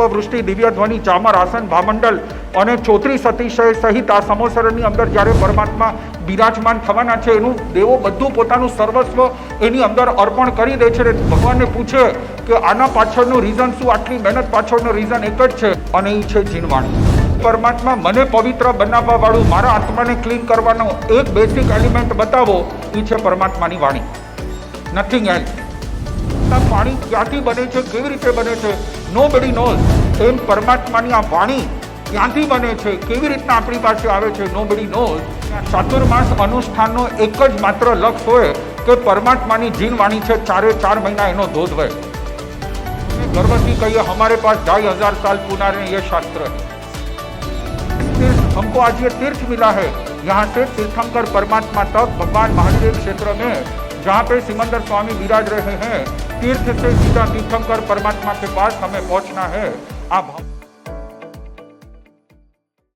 વૃષ્ટિ દિવ્ય ધ્વનિ ચામર આસન ભામંડલ અને 34 અતિશય સહિત આ સમોસરની અંદર જ્યારે પરમાત્મા બિરાજમાન થવાના છે એનું દેવો બધું પોતાનું સર્વસ્વ એની અંદર અર્પણ કરી દે છે. ભગવાનને પૂછે કે આના પાછળનું રીઝન શું, આટલી મહેનત પાછળનું રીઝન એક જ છે અને એ છે જીનવાણી. પરમાત્મા મને પવિત્ર બનાવવા વાળું, મારા આત્માને ક્લીન કરવાનો એક બેસિક એલિમેન્ટ બતાવો, એ છે પરમાત્માની વાણી, નથિંગ એલ્સ. પાણી ક્યાંથી બને છે, કેવી રીતે બને છે, નોબડી નોઝ. એમ પરમાત્માની આ વાણી ક્યાંથી બને છે, કેવી રીતના આપણી પાસે આવે છે, નોબડી નોઝ. ચાતુર્માસ અનુષ્ઠાનનો એક જ માત્ર લક્ષ્ય હોય કે પરમાત્માની જીન વાણી છે, 4 મહિના એનો ધોધ હોય. गर्वती कहिए हमारे पास 2500 साल पुराने ये शास्त्र है. हमको आज ये तीर्थ मिला है, यहाँ से तीर्थंकर परमात्मा तक भगवान महादेव क्षेत्र में जहाँ पे सिमंदर स्वामी विराज रहे हैं, तीर्थ से सीधा तीर्थंकर परमात्मा के पास हमें पहुँचना है. आप